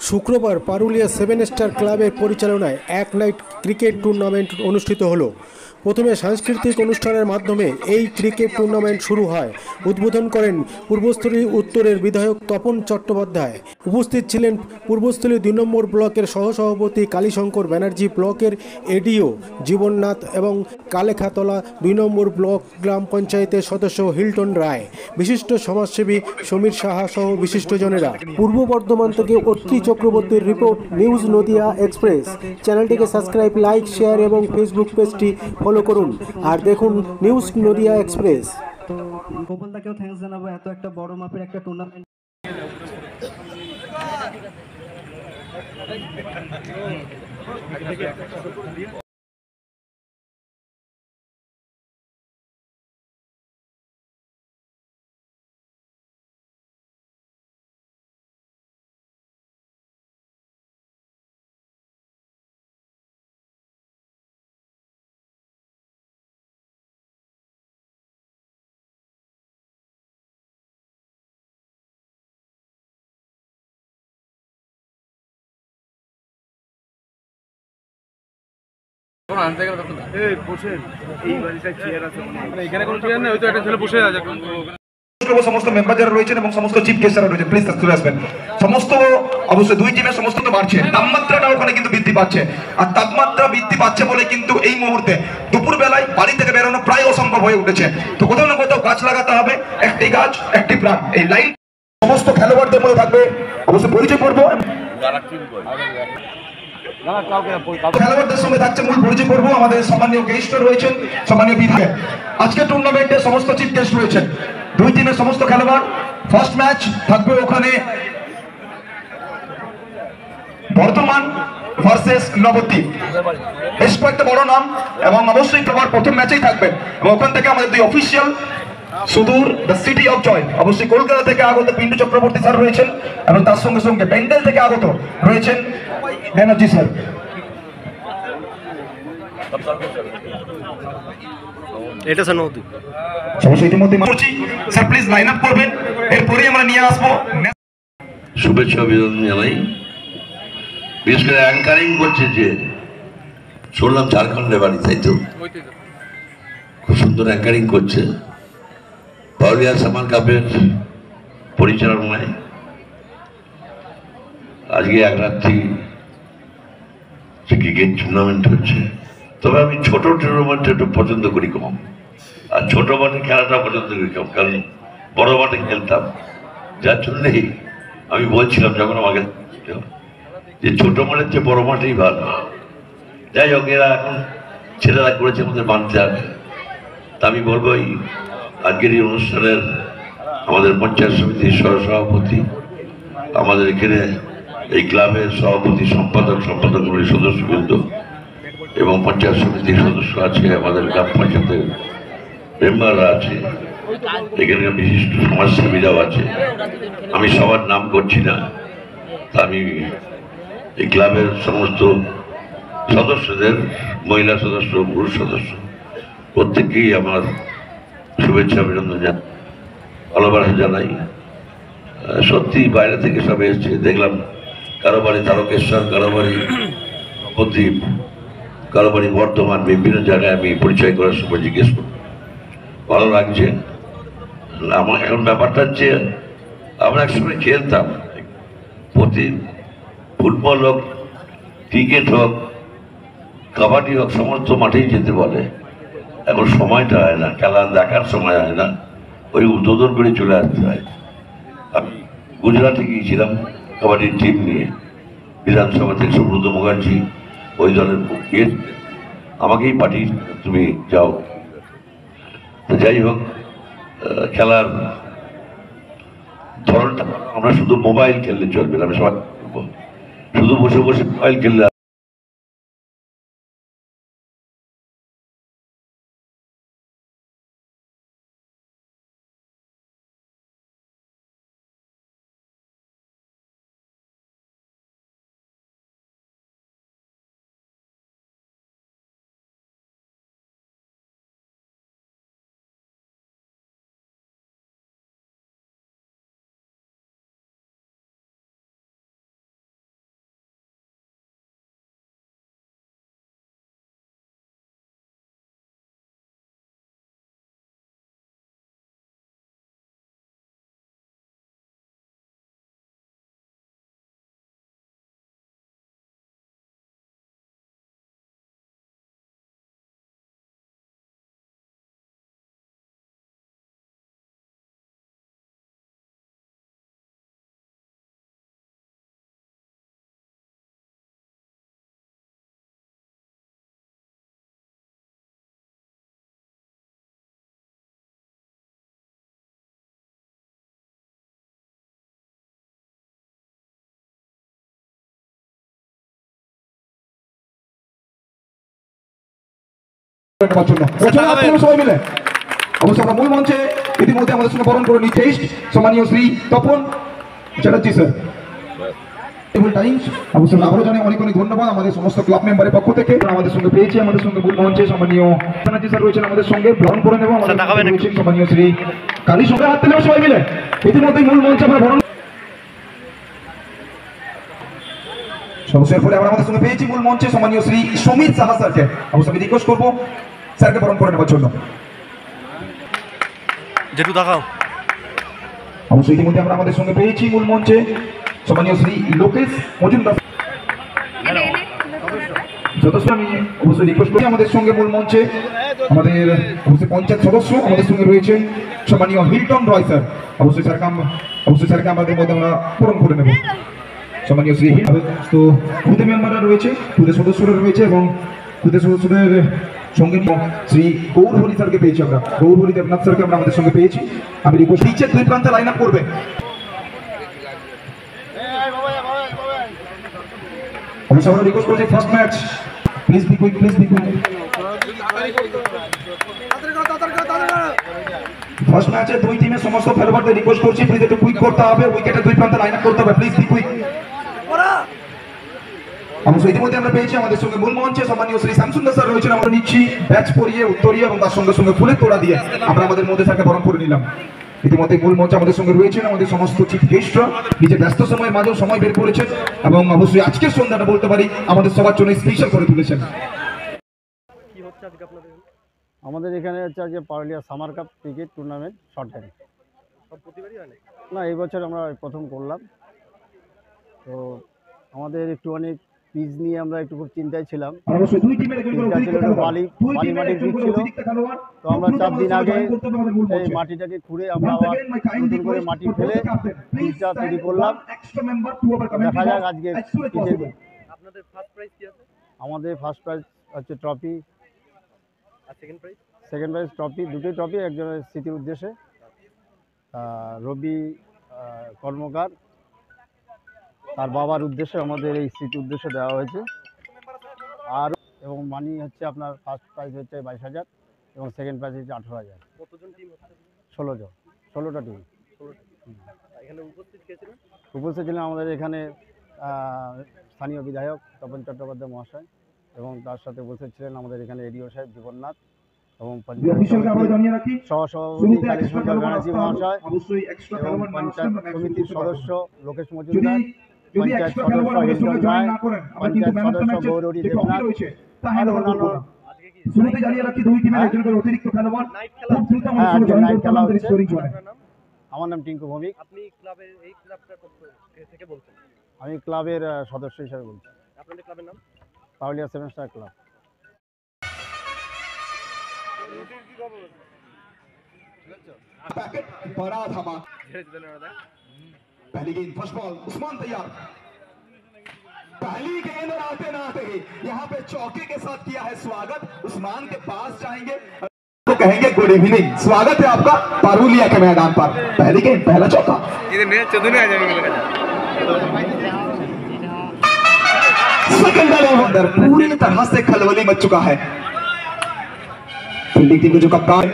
শুক্রবার Parulia seven star ক্লাবের পরিচালনায় এক নাইট ক্রিকেট টুর্নামেন্ট অনুষ্ঠিত হলো। প্রথমে সাংস্কৃতিক অনুষ্ঠানের মাধ্যমে এই ক্রিকেট টুর্নামেন্ট শুরু হয়। উদ্বোধন করেন পূর্বস্থলী উত্তরের বিধায়ক তপন চট্টোপাধ্যায়। উপস্থিত ছিলেন পূর্বস্থলী 2 নম্বর ব্লকের সহসভাপতি কালীশঙ্কর ব্যানার্জি, ব্লকের এডিও জীবননাথ এবং কালেখাতলা 2 নম্বর ব্লক গ্রাম পঞ্চায়েতের সদস্য হিলটন রায়, বিশিষ্ট সমাজসেবী সমীর সাহা সহ বিশিষ্টজনেরা। পূর্ব বর্ধমান থেকে অত্রি চক্রবর্তীর রিপোর্ট, নিউজ নদিয়া এক্সপ্রেস। চ্যানেলটিকে সাবস্ক্রাইব, লাইক, শেয়ার এবং ফেসবুক পেজটি ফলো করুন আর দেখুন নিউজ নদিয়া এক্সপ্রেস। তো গোপালদাকেও থ্যাঙ্কস জানাবো এত একটা বড় মাপের একটা টুর্নামেন্ট। সমস্ত মেম্বার যারা রয়েছেন এবং সমস্ত চিফ গেস্ট যারা রয়েছেন, প্লিজ চলে আসবেন। সমস্ত অবশ্যই দুই টিমের সমস্ত তো বাড়ছে, তাপমাত্রাটা ওখানে কিন্তু বৃদ্ধি পাচ্ছে। আর তাপমাত্রা বৃদ্ধি পাচ্ছে বলে কিন্তু এই মুহূর্তে দুপুর বেলায় বাড়ি থেকে বেরোনো প্রায় অসম্ভব হয়ে উঠেছে। তো কোথাও না কোথাও গাছ লাগাতে হবে, একটি গাছ একটি প্রাণ। এই লাইন সমস্ত খেলোয়াড়দের মধ্যে থাকবে। অবশ্যই পরিচয় করবো, খেলোয়াড়দের সঙ্গে থাকছে মূল পরিচয় করবো। আমাদের সম্মানীয় গেস্ট রয়েছেন, সম্মানীয় বিধায়ক। আজকে টুর্নামেন্টে সমস্ত চিফ গেস্ট রয়েছেন, দুই টিমের সমস্ত খেলোয়াড়। ফার্স্ট ম্যাচ থাকবে ওখানে বর্ধমান ভার্সেস নবদ্বীপ, বেশ কয়েকটা বড় নাম এবং অবশ্যই তোমার প্রথম ম্যাচেই থাকবেন। এবং ওখান থেকে আমাদের দুই অফিসিয়াল সুদূর দ্য সিটি অফ জয়, অবশ্যই কলকাতা থেকে আগত পিন্টু চক্রবর্তী স্যার রয়েছেন এবং তার সঙ্গে সঙ্গে বেঙ্গল থেকে আগত রয়েছেন ব্যানার্জি স্যার। এটা স্যার নদী অবশ্যই ইতিমধ্যে করছি স্যার, প্লিজ লাইন আপ করবেন, এরপরেই আমরা নিয়ে আসবো। শুভেচ্ছা অভিনন্দন জানাই। বিশেষ করে অ্যাঙ্কারিং করছে যে শুনলাম ঝাড়খণ্ডে বাড়ি, তাই তো? খুব সুন্দর অ্যাঙ্কারিং করছে। পারুলিয়া সামার কাপের পরিচালনায় আজকে এক রাত্রি ক্রিকেট টুর্নামেন্ট হচ্ছে। তবে আমি ছোট টুর্নামেন্ট একটু পছন্দ করি কম, আর ছোট মাঠে খেলাটা পছন্দ করি কম, কারণ বড় মাঠে খেলতাম। যার জন্যই আমি বলছিলাম যখন আমাকে যে ছোট মাঠের চেয়ে বড় মাঠেই ভালো। যাই হোক, এরা এখন ছেলেরা করেছে, আমাদের মানতে হবে। তা আমি বলবো এই আজকের এই অনুষ্ঠানের আমাদের পঞ্চায়েত সমিতির সহসভাপতি, আমাদের এখানে এই ক্লাবের সভাপতি, সম্পাদক মণ্ডলীর সদস্যবৃন্দ এবং পঞ্চায়েত সমিতির সদস্য আছে, আমাদের গ্রাম পঞ্চায়েতের মেম্বাররা আছে, এখানকার বিশিষ্ট সমাজসেবীরাও আছে। আমি সবার নাম করছি না। তা আমি এই ক্লাবের সমস্ত সদস্যদের, মহিলা সদস্য, পুরুষ সদস্য, প্রত্যেককেই আমার শুভেচ্ছা অভিনন্দন ভালোবাসা জানাই। সত্যি বাইরে থেকে সব এসছে, দেখলাম কারো বাড়ি তারকেশ্বর, কারো বাড়ি নবদ্বীপ, কারো বাড়ি বর্ধমান, বিভিন্ন জায়গায় আমি পরিচয় করার সময় জিজ্ঞেস করি, ভালো লাগছে। আমার এখন ব্যাপারটা হচ্ছে, আমরা একসময় খেলতাম, প্রতি ফুটবল হোক, ক্রিকেট হোক, কাবাডি হোক, সমস্ত মাঠেই যেতে বলে। এখন সময়টা হয় না, খেলা দেখার সময় হয় না, ওই উদ্বোধন করে চলে আসতে হয়। আমি গুজরাটে গিয়েছিলাম কাবাডির টিম নিয়ে, বিধানসভা থেকে সুব্রত মুখার্জি ওই দলের আমাকেই পাঠিয়ে তুমি যাও। তো যাই হোক, খেলার ধরনটা আমরা শুধু মোবাইল খেললে চলবে না, আমি সবাই শুধু বসে বসে মোবাইল খেললে সবাই মিলে অবশ্য আমরা মূল মঞ্চে ইতিমধ্যে আমাদের সঙ্গে বরণ করে নিচ্ছে সম্মানীয় শ্রী তপন চ্যাটার্জি স্যার। অবশ্যই আবারও জানাই অনেক অনেক ধন্যবাদ আমাদের সমস্ত ক্লাব মেম্বারের পক্ষ থেকে আমাদের সঙ্গে পেয়েছি। আমাদের সঙ্গে মূল মঞ্চে সম্মানীয় চ্যাটার্জি স্যার রয়েছেন আমাদের সঙ্গে, বরণ করে নেব আমাদের রয়েছেন সম্মানীয় শ্রী কালী সঙ্গে হাত তুলে সবাই মিলে ইতিমধ্যে মূল মঞ্চে আমরা বরণ সমস্যার পরে আমরা আমাদের সঙ্গে পেয়েছি মূল মঞ্চে সম্মানীয় শ্রী সমীর সাহা স্যারকে। অবশ্যই আমি রিকোয়েস্ট করবো স্যারকে বরণ করে নেওয়ার জন্য। যেটু দেখাও অবশ্যই ইতিমধ্যে আমরা আমাদের সঙ্গে পেয়েছি মূল মঞ্চে সম্মানীয় শ্রী লোকেশ মজুমদার সদস্য। আমি অবশ্যই রিকোয়েস্ট করি আমাদের সঙ্গে মূল মঞ্চে আমাদের অবশ্যই পঞ্চায়েত সদস্য আমাদের সঙ্গে রয়েছেন সম্মানীয় হিলটন রয় স্যার। অবশ্যই স্যারকে আমাদের মধ্যে আমরা পূরণ করে নেব। সম্মানীয় শ্রী তো খুদে মেম্বাররা রয়েছে, খুদে সদস্যরা রয়েছে এবং খুদে সদস্যদের সঙ্গে শ্রী গৌরহরি স্যারকে পেয়েছি আমরা, গৌরহরি দেবনাথ স্যারকে আমরা আমাদের সঙ্গে পেয়েছি। আমি রিকোয়েস্ট নিচে দুই প্রান্তে লাইন আপ করবে। অবশ্যই আমরা রিকোয়েস্ট করছি first match please be quick, please be quick. First ম্যাচে দুই টিমের সমস্ত খেলোয়াড়দের রিকোয়েস্ট করছি প্লিজ একটু কুইক করতে হবে, উইকেটে দুই প্রান্তে লাইন আপ করতে হবে, প্লিজ বি কুইক। অবশ্যই ইতিমধ্যে আমরা পেয়েছি আমাদের সঙ্গে মূল মঞ্চে সম্মানীয় শ্রী শ্যামসুন্দর স্যার রয়েছেন। আমরা নিচ্ছি ব্যাচ পরিয়ে উত্তরীয় এবং তার সঙ্গে সঙ্গে ফুলের তোড়া দিয়ে আমরা আমাদের মধ্যে তাকে বরণ করে নিলাম। ইতিমধ্যে মূল মঞ্চে আমাদের সঙ্গে রয়েছেন আমাদের সমস্ত চিফ গেস্টরা, নিজের ব্যস্ত সময়ের মাঝেও সময় বের করেছেন এবং অবশ্যই আজকের সন্ধ্যাটা বলতে পারি আমাদের সবার জন্য স্পেশাল করে তুলেছেন। আমাদের এখানে হচ্ছে আজকে Parulia summer cup cricket tournament short hand. না, এই বছর আমরা প্রথম করলাম, তো আমাদের একটু অনেক পিচ নিয়ে আমরা একটু খুব চিন্তায় ছিলাম। বালি মাটির পিচ ছিল, তো আমরা 4 দিন আগে এই মাটিটাকে খুঁড়ে আমরা আবার নতুন করে মাটি ফেলে পিচটা তৈরি করলাম। দেখা যাক আজকে আমাদের ফার্স্ট প্রাইজ হচ্ছে ট্রফি, সেকেন্ড প্রাইজ ট্রফি, দুটোই ট্রফি একজনের স্মৃতির উদ্দেশ্যে রবি কর্মকার তার বাবার উদ্দেশ্যে আমাদের এই স্মৃতি উদ্দেশ্যে দেওয়া হয়েছে। আর এবং মানি হচ্ছে আপনার ফার্স্ট প্রাইজ হচ্ছে 22,000 এবং সেকেন্ড প্রাইজ হচ্ছে 18,000। কতজন টিম হচ্ছে? 16টা টিম। এখানে উপস্থিত কে ছিলেন? উপস্থিত ছিলেন আমাদের এখানে স্থানীয় বিধায়ক তপন চট্টোপাধ্যায় মহাশয় এবং তার সাথে উপস্থিত ছিলেন আমাদের এখানে এডিও সাহেব জীবননাথ এবং পঞ্চায়েত সহসভাপতি কালীশঙ্কর ব্যানার্জি মহাশয় এবং পঞ্চায়েত সমিতির সদস্য লোকেশ মজুমদার, পঞ্চায়েত সদস্য হিলটন রায়, পঞ্চায়েত সদস্য গৌরহরি দেবনাথ আর অন্যান্য। নাইট খেলা হচ্ছে। আমার নাম টিঙ্কু ভৌমিক। আপনি ক্লাবের এই ক্লাবটা থেকে বলছেন? আমি ক্লাবের সদস্য হিসেবে বলছি। আপনাদের ক্লাবের নাম? Parulia 7 star club. बड़ा धमाका। पहली गेंद फर्स्ट बॉल उस्मान तैयार। पहली गेंद और आते ना आते ही यहाँ पे चौके के साथ किया है स्वागत। उस्मान के पास जाएंगे तो कहेंगे गुड इवनिंग, स्वागत है आपका पारुलिया के मैदान पर। पहली गेंद पहला चौका। सेकंड अंदर पूरी तरह से खलबली मच चुका है। फील्डिंग टीम के जो कप्तान